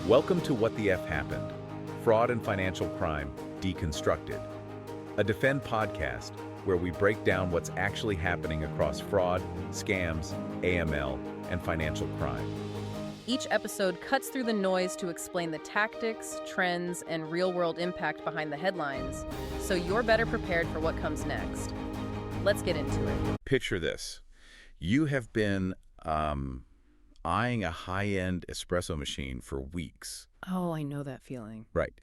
Welcome to What the F Happened, Fraud and Financial Crime Deconstructed, a Defend podcast where we break down what's actually happening across fraud, scams, AML, and financial crime. Each episode cuts through the noise to explain the tactics, trends, and real-world impact behind the headlines, so you're better prepared for what comes next. Let's get into it. Picture this. You have been eyeing a high-end espresso machine for weeks. Oh, I know that feeling. Right.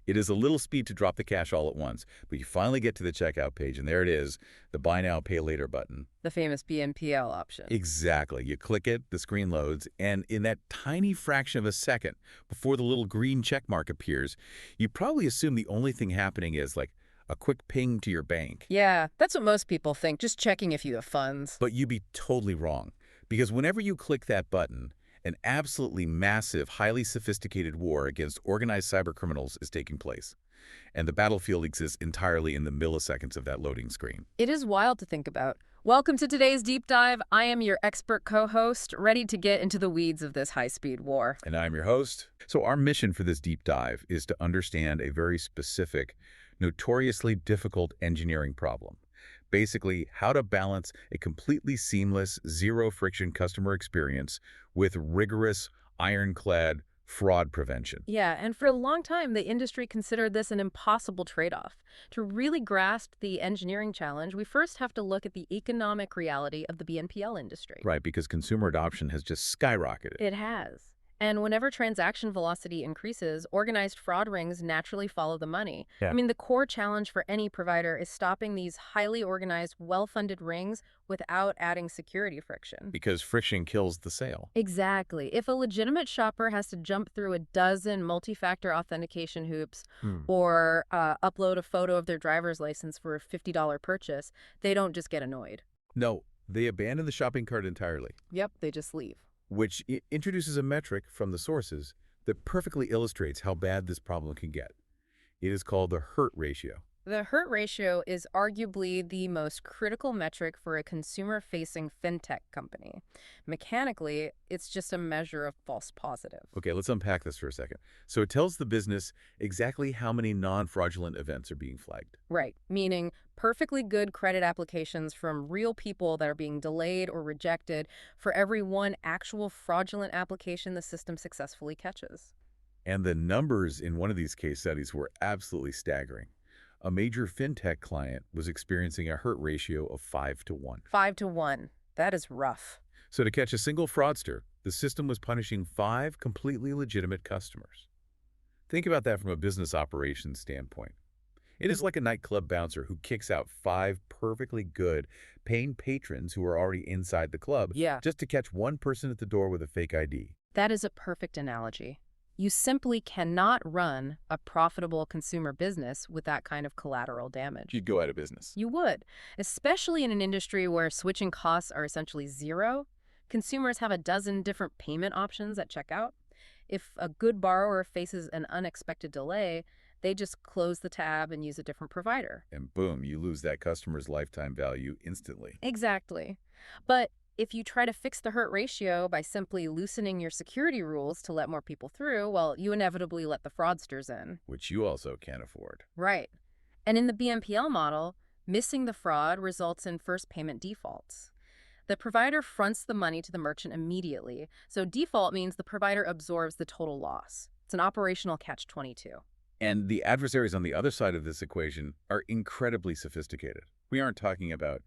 It is a little speed to drop the cash all at once, but you finally get to the checkout page, and there it is, the Buy Now, Pay Later button. The famous BNPL option. Exactly. You click it, the screen loads, and in that tiny fraction of a second, before the little green check mark appears, you probably assume the only thing happening is like a quick ping to your bank. Yeah, that's what most people think, just checking if you have funds. But you'd be totally wrong, because whenever you click that button, an absolutely massive, highly sophisticated war against organized cybercriminals is taking place. And the battlefield exists entirely in the milliseconds of that loading screen. It is wild to think about. Welcome to today's deep dive. I am your expert co-host, ready to get into the weeds of this high-speed war. And I'm your host. So our mission for this deep dive is to understand a very specific, notoriously difficult engineering problem. Basically, how to balance a completely seamless, zero-friction customer experience with rigorous, ironclad fraud prevention. Yeah, and for a long time, the industry considered this an impossible trade-off. To really grasp the engineering challenge, we first have to look at the economic reality of the BNPL industry. Right, because consumer adoption has just skyrocketed. It has. And whenever transaction velocity increases, organized fraud rings naturally follow the money. Yeah. I mean, the core challenge for any provider is stopping these highly organized, well-funded rings without adding security friction. Because friction kills the sale. Exactly. If a legitimate shopper has to jump through a dozen multi-factor authentication hoops or upload a photo of their driver's license for a $50 purchase, they don't just get annoyed. No, they abandon the shopping cart entirely. Yep, they just leave. Which introduces a metric from the sources that perfectly illustrates how bad this problem can get. It is called the hurt ratio. The hurt ratio is arguably the most critical metric for a consumer-facing fintech company. Mechanically, it's just a measure of false positive. Okay, let's unpack this for a second. So it tells the business exactly how many non-fraudulent events are being flagged. Right, meaning perfectly good credit applications from real people that are being delayed or rejected for every one actual fraudulent application the system successfully catches. And the numbers in one of these case studies were absolutely staggering. A major fintech client was experiencing a hurt ratio of 5 to 1. 5 to 1. That is rough. So to catch a single fraudster, the system was punishing 5 completely legitimate customers. Think about that from a business operations standpoint. It is like a nightclub bouncer who kicks out 5 perfectly good paying patrons who are already inside the club just to catch one person at the door with a fake ID. That is a perfect analogy. You simply cannot run a profitable consumer business with that kind of collateral damage. You'd go out of business. You would, especially in an industry where switching costs are essentially zero. Consumers have a dozen different payment options at checkout. If a good borrower faces an unexpected delay, they just close the tab and use a different provider. And boom, you lose that customer's lifetime value instantly. Exactly. But if you try to fix the hurt ratio by simply loosening your security rules to let more people through, well, you inevitably let the fraudsters in. Which you also can't afford. Right. And in the BNPL model, missing the fraud results in first payment defaults. The provider fronts the money to the merchant immediately, so default means the provider absorbs the total loss. It's an operational catch-22. And the adversaries on the other side of this equation are incredibly sophisticated. We aren't talking about,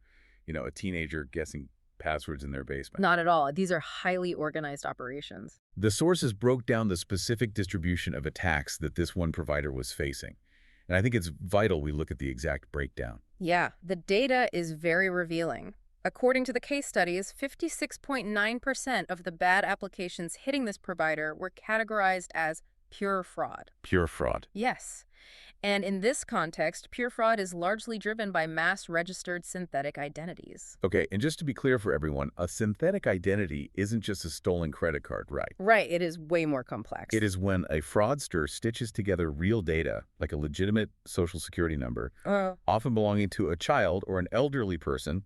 a teenager guessing passwords in their basement. Not at all. These are highly organized operations. The sources broke down the specific distribution of attacks that this one provider was facing. And I think it's vital we look at the exact breakdown. Yeah, the data is very revealing. According to the case studies, 56.9% of the bad applications hitting this provider were categorized as pure fraud. Pure fraud. Yes. And in this context, pure fraud is largely driven by mass-registered synthetic identities. Okay, and just to be clear for everyone, a synthetic identity isn't just a stolen credit card, right? Right, it is way more complex. It is when a fraudster stitches together real data, like a legitimate social security number, often belonging to a child or an elderly person,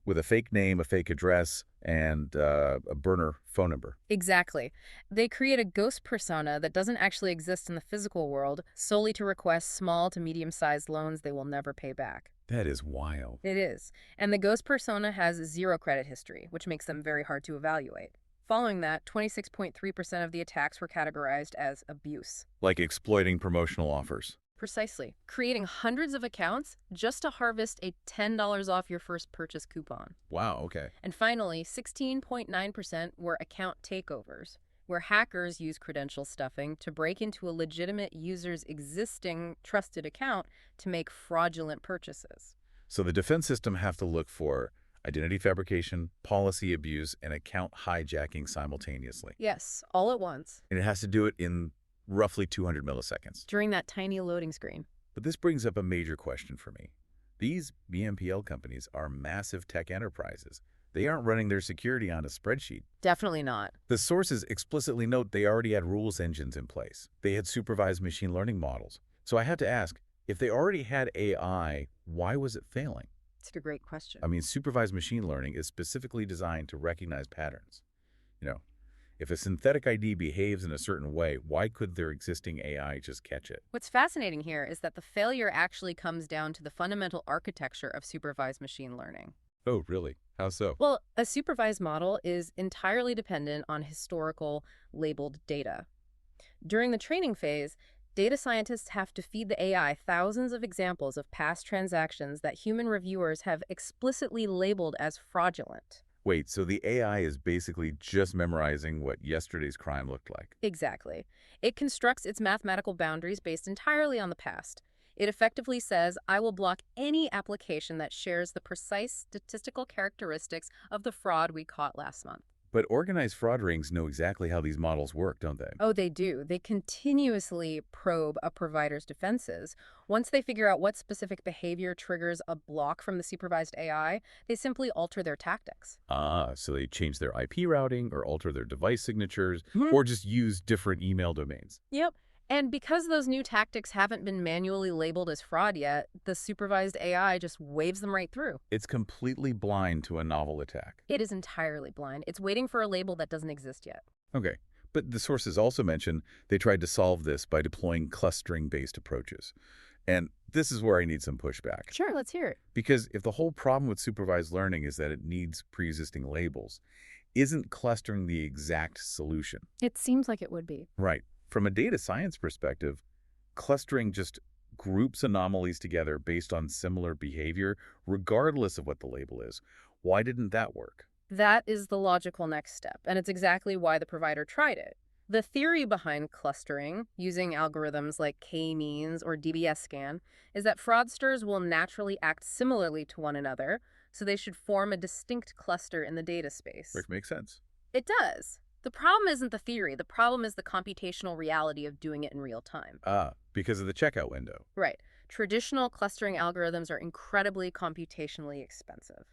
with a fake name, a fake address, and a burner phone number. Exactly. They create a ghost persona that doesn't actually exist in the physical world solely to request small to medium-sized loans they will never pay back. That is wild. It is. And the ghost persona has zero credit history, which makes them very hard to evaluate. Following that, 26.3% of the attacks were categorized as abuse. Like exploiting promotional offers. Precisely. Creating hundreds of accounts just to harvest a $10 off your first purchase coupon. Wow, okay. And finally, 16.9% were account takeovers, where hackers use credential stuffing to break into a legitimate user's existing trusted account to make fraudulent purchases. So the defense system have to look for identity fabrication, policy abuse, and account hijacking simultaneously. Yes, all at once. And it has to do it in roughly 200 milliseconds. During that tiny loading screen. But this brings up a major question for me. These BNPL companies are massive tech enterprises. They aren't running their security on a spreadsheet. Definitely not. The sources explicitly note they already had rules engines in place. They had supervised machine learning models. So I have to ask, if they already had AI, why was it failing? It's a great question. I mean, supervised machine learning is specifically designed to recognize patterns. If a synthetic ID behaves in a certain way, why could their existing AI just catch it? What's fascinating here is that the failure actually comes down to the fundamental architecture of supervised machine learning. Oh, really? How so? Well, a supervised model is entirely dependent on historical labeled data. During the training phase, data scientists have to feed the AI thousands of examples of past transactions that human reviewers have explicitly labeled as fraudulent. Wait, so the AI is basically just memorizing what yesterday's crime looked like? Exactly. It constructs its mathematical boundaries based entirely on the past. It effectively says, I will block any application that shares the precise statistical characteristics of the fraud we caught last month. But organized fraud rings know exactly how these models work, don't they? Oh, they do. They continuously probe a provider's defenses. Once they figure out what specific behavior triggers a block from the supervised AI, they simply alter their tactics. Ah, so they change their IP routing or alter their device signatures Mhm. or just use different email domains. Yep. And because those new tactics haven't been manually labeled as fraud yet, the supervised AI just waves them right through. It's completely blind to a novel attack. It is entirely blind. It's waiting for a label that doesn't exist yet. Okay, but the sources also mention they tried to solve this by deploying clustering-based approaches. And this is where I need some pushback. Sure, let's hear it. Because if the whole problem with supervised learning is that it needs pre-existing labels, isn't clustering the exact solution? It seems like it would be. Right. From a data science perspective, clustering just groups anomalies together based on similar behavior, regardless of what the label is. Why didn't that work? That is the logical next step, and it's exactly why the provider tried it. The theory behind clustering, using algorithms like k-means or DBS scan, is that fraudsters will naturally act similarly to one another, so they should form a distinct cluster in the data space. Which makes sense. It does. The problem isn't the theory. The problem is the computational reality of doing it in real time. Ah, because of the checkout window. Right. Traditional clustering algorithms are incredibly computationally expensive.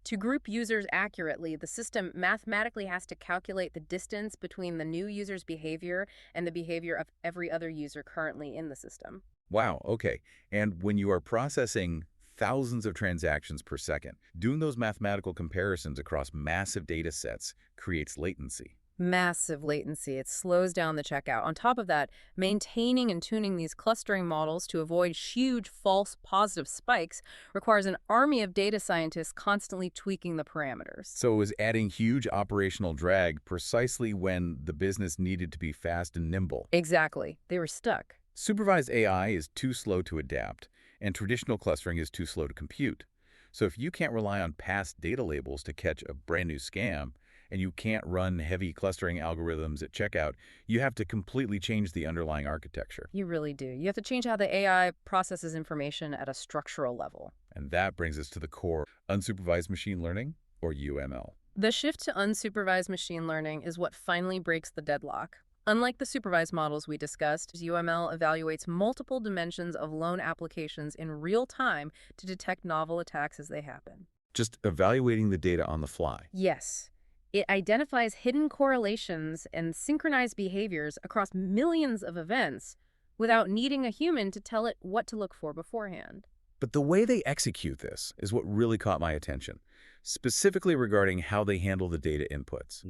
To group users accurately, the system mathematically has to calculate the distance between the new user's behavior and the behavior of every other user currently in the system. Wow, okay. And when you are processing thousands of transactions per second, doing those mathematical comparisons across massive data sets creates latency. Massive latency. It slows down the checkout. On top of that, maintaining and tuning these clustering models to avoid huge false positive spikes requires an army of data scientists constantly tweaking the parameters. So it was adding huge operational drag precisely when the business needed to be fast and nimble. Exactly. They were stuck. Supervised AI is too slow to adapt, and traditional clustering is too slow to compute. So if you can't rely on past data labels to catch a brand new scam, and you can't run heavy clustering algorithms at checkout, you have to completely change the underlying architecture. You really do. You have to change how the AI processes information at a structural level. And that brings us to the core, unsupervised machine learning, or UML. The shift to unsupervised machine learning is what finally breaks the deadlock. Unlike the supervised models we discussed, UML evaluates multiple dimensions of loan applications in real time to detect novel attacks as they happen. Just evaluating the data on the fly. Yes. It identifies hidden correlations and synchronized behaviors across millions of events without needing a human to tell it what to look for beforehand. But the way they execute this is what really caught my attention, specifically regarding how they handle the data inputs.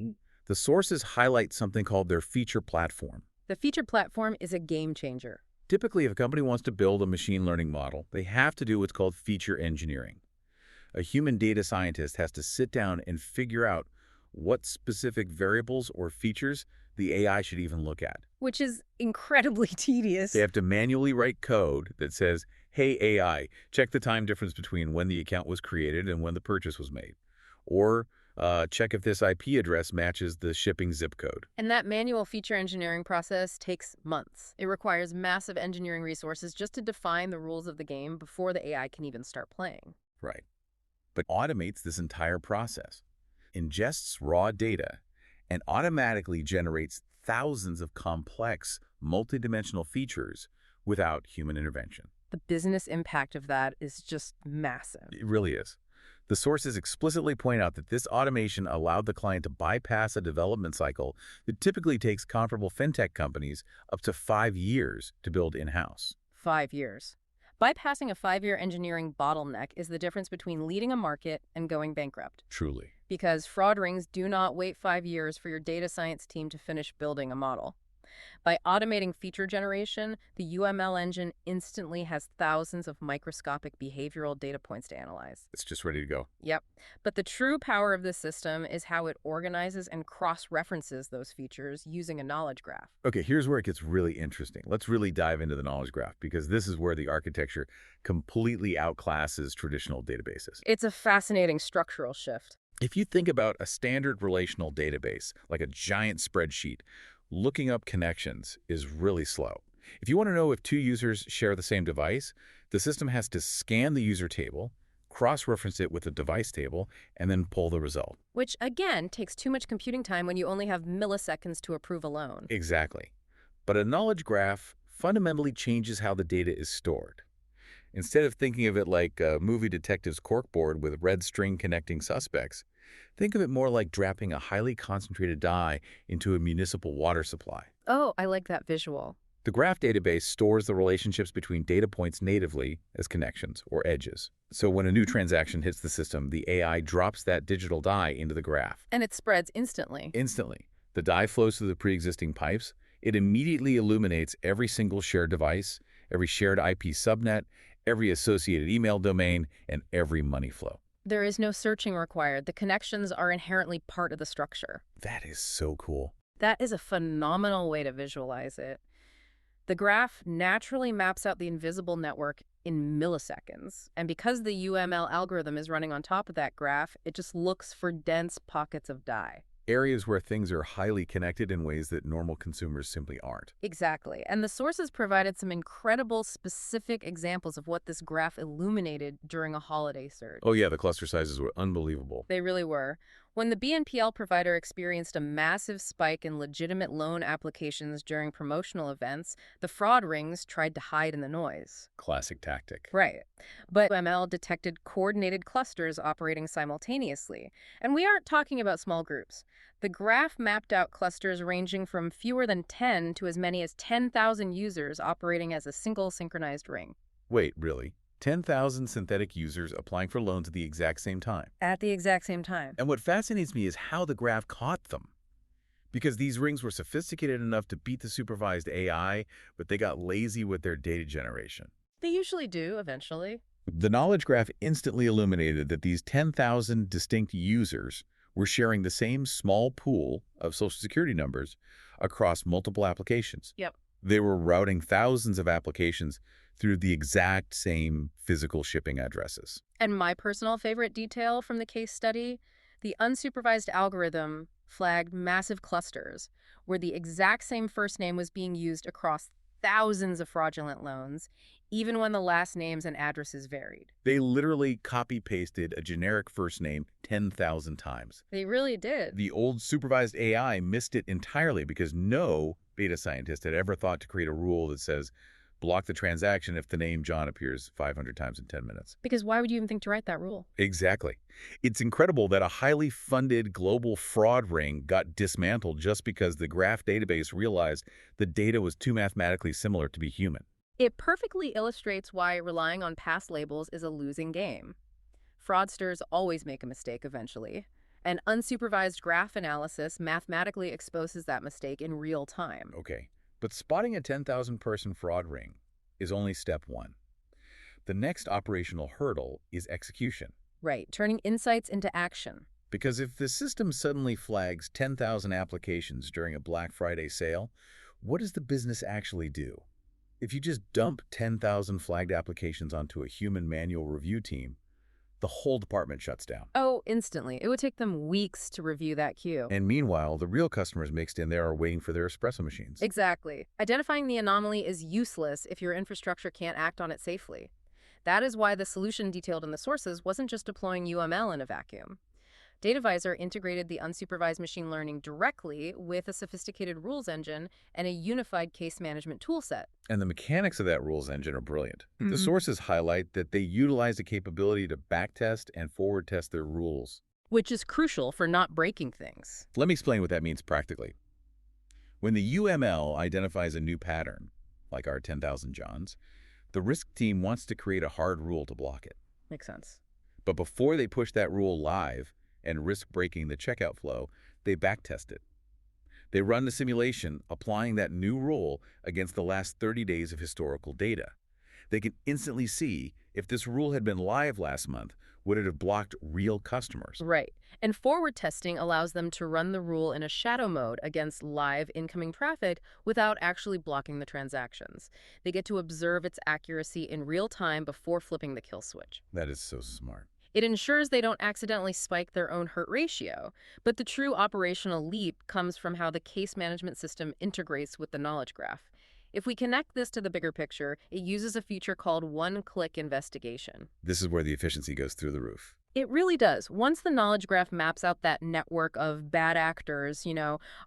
The sources highlight something called their feature platform. The feature platform is a game changer. Typically, if a company wants to build a machine learning model, they have to do what's called feature engineering. A human data scientist has to sit down and figure out what specific variables or features the AI should even look at. Which is incredibly tedious. They have to manually write code that says, hey AI, check the time difference between when the account was created and when the purchase was made. Or check if this IP address matches the shipping zip code. And that manual feature engineering process takes months. It requires massive engineering resources just to define the rules of the game before the AI can even start playing. Right. But automates this entire process, ingests raw data, and automatically generates thousands of complex, multidimensional features without human intervention. The business impact of that is just massive. It really is. The sources explicitly point out that this automation allowed the client to bypass a development cycle that typically takes comparable fintech companies up to 5 years to build in-house. 5 years. Bypassing a 5-year engineering bottleneck is the difference between leading a market and going bankrupt. Truly. Because fraud rings do not wait 5 years for your data science team to finish building a model. By automating feature generation, the UML engine instantly has thousands of microscopic behavioral data points to analyze. It's just ready to go. Yep. But the true power of this system is how it organizes and cross-references those features using a knowledge graph. Okay, here's where it gets really interesting. Let's really dive into the knowledge graph, because this is where the architecture completely outclasses traditional databases. It's a fascinating structural shift. If you think about a standard relational database, like a giant spreadsheet, looking up connections is really slow. If you want to know if 2 users share the same device, the system has to scan the user table, cross-reference it with the device table, and then pull the result. Which, again, takes too much computing time when you only have milliseconds to approve alone. Exactly. But a knowledge graph fundamentally changes how the data is stored. Instead of thinking of it like a movie detective's corkboard with red string connecting suspects, think of it more like dropping a highly concentrated dye into a municipal water supply. Oh, I like that visual. The graph database stores the relationships between data points natively as connections or edges. So when a new transaction hits the system, the AI drops that digital dye into the graph. And it spreads instantly. Instantly. The dye flows through the pre-existing pipes. It immediately illuminates every single shared device, every shared IP subnet, every associated email domain, and every money flow. There is no searching required. The connections are inherently part of the structure. That is so cool. That is a phenomenal way to visualize it. The graph naturally maps out the invisible network in milliseconds. And because the UML algorithm is running on top of that graph, it just looks for dense pockets of dye. Areas where things are highly connected in ways that normal consumers simply aren't. Exactly. And the sources provided some incredible specific examples of what this graph illuminated during a holiday surge. Oh yeah, the cluster sizes were unbelievable. They really were. When the BNPL provider experienced a massive spike in legitimate loan applications during promotional events, the fraud rings tried to hide in the noise. Classic tactic. Right. But ML detected coordinated clusters operating simultaneously. And we aren't talking about small groups. The graph mapped out clusters ranging from fewer than 10 to as many as 10,000 users operating as a single synchronized ring. Wait, really? 10,000 synthetic users applying for loans at the exact same time. At the exact same time. And what fascinates me is how the graph caught them. Because these rings were sophisticated enough to beat the supervised AI, but they got lazy with their data generation. They usually do, eventually. The knowledge graph instantly illuminated that these 10,000 distinct users were sharing the same small pool of Social Security numbers across multiple applications. Yep. They were routing thousands of applications through the exact same physical shipping addresses. And my personal favorite detail from the case study, the unsupervised algorithm flagged massive clusters where the exact same first name was being used across thousands of fraudulent loans, even when the last names and addresses varied. They literally copy-pasted a generic first name 10,000 times. They really did. The old supervised AI missed it entirely because no data scientist had ever thought to create a rule that says, block the transaction if the name John appears 500 times in 10 minutes. Because why would you even think to write that rule? Exactly. It's incredible that a highly funded global fraud ring got dismantled just because the graph database realized the data was too mathematically similar to be human. It perfectly illustrates why relying on past labels is a losing game. Fraudsters always make a mistake eventually. And unsupervised graph analysis mathematically exposes that mistake in real time. Okay, but spotting a 10,000-person fraud ring is only step one. The next operational hurdle is execution. Right, turning insights into action. Because if the system suddenly flags 10,000 applications during a Black Friday sale, what does the business actually do? If you just dump 10,000 flagged applications onto a human manual review team, the whole department shuts down. Oh, instantly. It would take them weeks to review that queue. And meanwhile, the real customers mixed in there are waiting for their espresso machines. Exactly. Identifying the anomaly is useless if your infrastructure can't act on it safely. That is why the solution detailed in the sources wasn't just deploying UML in a vacuum. DataVisor integrated the unsupervised machine learning directly with a sophisticated rules engine and a unified case management toolset. And the mechanics of that rules engine are brilliant. The Mhm. sources highlight that they utilize the capability to backtest and forward test their rules. Which is crucial for not breaking things. Let me explain what that means practically. When the UML identifies a new pattern, like our 10,000 Johns, the risk team wants to create a hard rule to block it. Makes sense. But before they push that rule live and risk breaking the checkout flow, they backtest it. They run the simulation, applying that new rule against the last 30 days of historical data. They can instantly see if this rule had been live last month, would it have blocked real customers? Right. And forward testing allows them to run the rule in a shadow mode against live incoming traffic without actually blocking the transactions. They get to observe its accuracy in real time before flipping the kill switch. That is so smart. It ensures they don't accidentally spike their own hurt ratio, but the true operational leap comes from how the case management system integrates with the knowledge graph. If we connect this to the bigger picture, it uses a feature called one-click investigation. This is where the efficiency goes through the roof. It really does. Once the knowledge graph maps out that network of bad actors,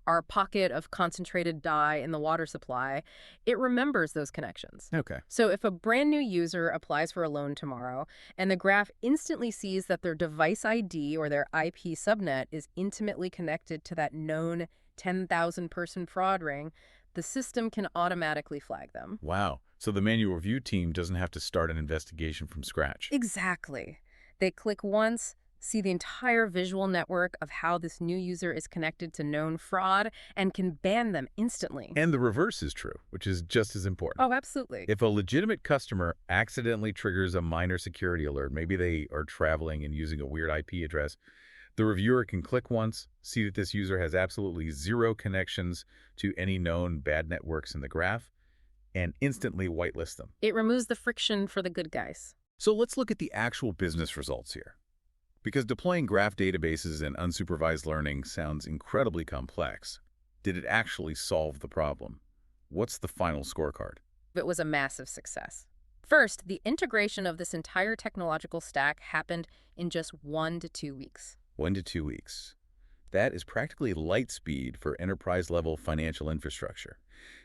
our pocket of concentrated dye in the water supply, it remembers those connections. Okay. So if a brand new user applies for a loan tomorrow and the graph instantly sees that their device ID or their IP subnet is intimately connected to that known 10,000-person fraud ring, the system can automatically flag them. Wow. So the manual review team doesn't have to start an investigation from scratch. Exactly. They click once, see the entire visual network of how this new user is connected to known fraud, and can ban them instantly. And the reverse is true, which is just as important. Oh, absolutely. If a legitimate customer accidentally triggers a minor security alert, maybe they are traveling and using a weird IP address, the reviewer can click once, see that this user has absolutely zero connections to any known bad networks in the graph, and instantly whitelist them. It removes the friction for the good guys. So let's look at the actual business results here. Because deploying graph databases and unsupervised learning sounds incredibly complex, did it actually solve the problem? What's the final scorecard? It was a massive success. First, the integration of this entire technological stack happened in just 1 to 2 weeks. 1 to 2 weeks. That is practically light speed for enterprise-level financial infrastructure.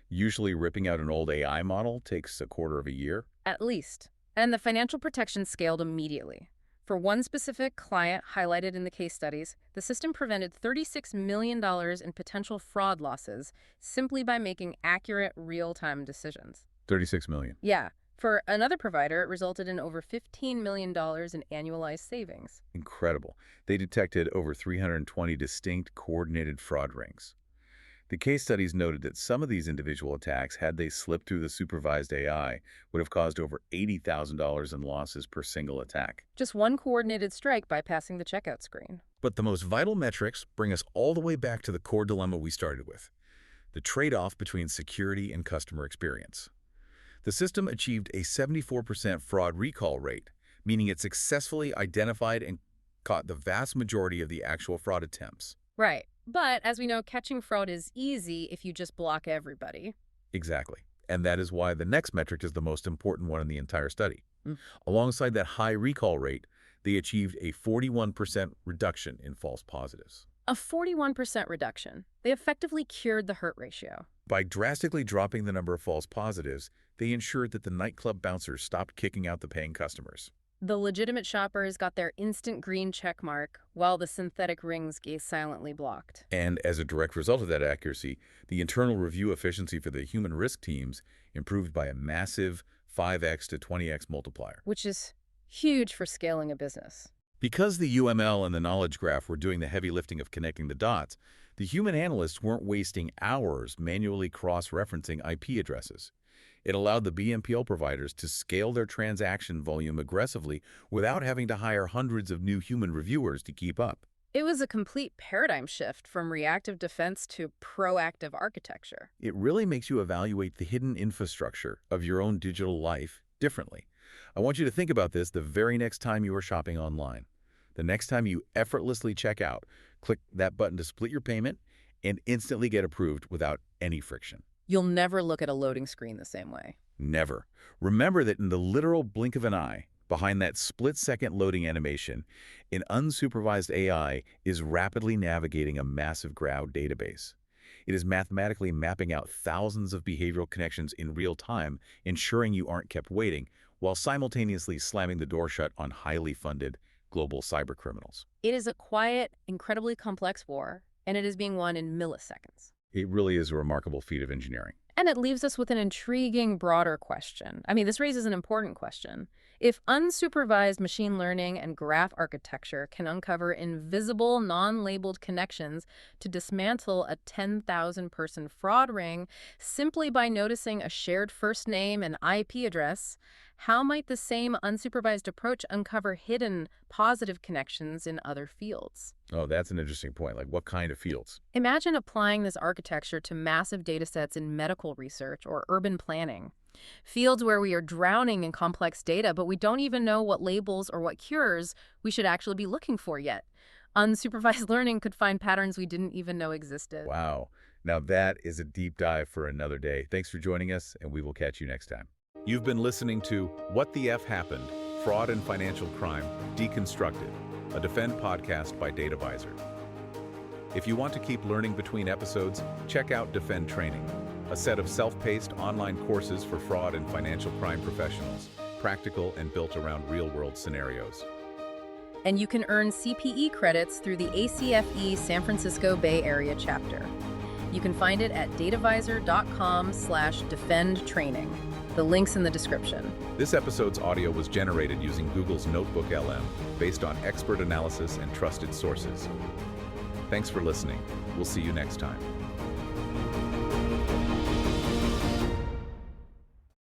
Usually ripping out an old AI model takes a quarter of a year. At least. And the financial protection scaled immediately. For one specific client highlighted in the case studies, the system prevented $36 million in potential fraud losses simply by making accurate, real-time decisions. 36 million. Yeah. For another provider, it resulted in over $15 million in annualized savings. Incredible. They detected over 320 distinct coordinated fraud rings. The case studies noted that some of these individual attacks, had they slipped through the supervised AI, would have caused over $80,000 in losses per single attack. Just one coordinated strike bypassing the checkout screen. But the most vital metrics bring us all the way back to the core dilemma we started with, the trade-off between security and customer experience. The system achieved a 74% fraud recall rate, meaning it successfully identified and caught the vast majority of the actual fraud attempts. Right. But as we know, catching fraud is easy if you just block everybody. Exactly. And that is why the next metric is the most important one in the entire study. Alongside that high recall rate, they achieved a 41% reduction in false positives. A 41% reduction. They effectively cured the hurt ratio. By drastically dropping the number of false positives, they ensured that the nightclub bouncers stopped kicking out the paying customers. The legitimate shoppers got their instant green check mark, while the synthetic rings gaze silently blocked. And as a direct result of that accuracy, the internal review efficiency for the human risk teams improved by a massive 5x to 20x multiplier. Which is huge for scaling a business. Because the UML and the knowledge graph were doing the heavy lifting of connecting the dots, the human analysts weren't wasting hours manually cross-referencing IP addresses. It allowed the BNPL providers to scale their transaction volume aggressively without having to hire hundreds of new human reviewers to keep up. It was a complete paradigm shift from reactive defense to proactive architecture. It really makes you evaluate the hidden infrastructure of your own digital life differently. I want you to think about this the very next time you are shopping online. The next time you effortlessly check out, click that button to split your payment and instantly get approved without any friction. You'll never look at a loading screen the same way. Never. Remember that in the literal blink of an eye, behind that split-second loading animation, an unsupervised AI is rapidly navigating a massive crowd database. It is mathematically mapping out thousands of behavioral connections in real time, ensuring you aren't kept waiting, while simultaneously slamming the door shut on highly funded global cybercriminals. It is a quiet, incredibly complex war, and it is being won in milliseconds. It really is a remarkable feat of engineering. And it leaves us with an intriguing, broader question. This raises an important question. If unsupervised machine learning and graph architecture can uncover invisible, non-labeled connections to dismantle a 10,000-person fraud ring simply by noticing a shared first name and IP address, how might the same unsupervised approach uncover hidden, positive connections in other fields? Oh, that's an interesting point. Like what kind of fields? Imagine applying this architecture to massive data sets in medical research or urban planning. Fields where we are drowning in complex data, but we don't even know what labels or what cures we should actually be looking for yet. Unsupervised learning could find patterns we didn't even know existed. Wow. Now that is a deep dive for another day. Thanks for joining us, and we will catch you next time. You've been listening to What the F Happened? Fraud and Financial Crime Deconstructed, a Defend podcast by DataVisor. If you want to keep learning between episodes, check out Defend Training, a set of self-paced online courses for fraud and financial crime professionals, practical and built around real-world scenarios. And you can earn CPE credits through the ACFE San Francisco Bay Area chapter. You can find it at datavisor.com/defendtraining. The link's in the description. This episode's audio was generated using Google's Notebook LM, based on expert analysis and trusted sources. Thanks for listening. We'll see you next time.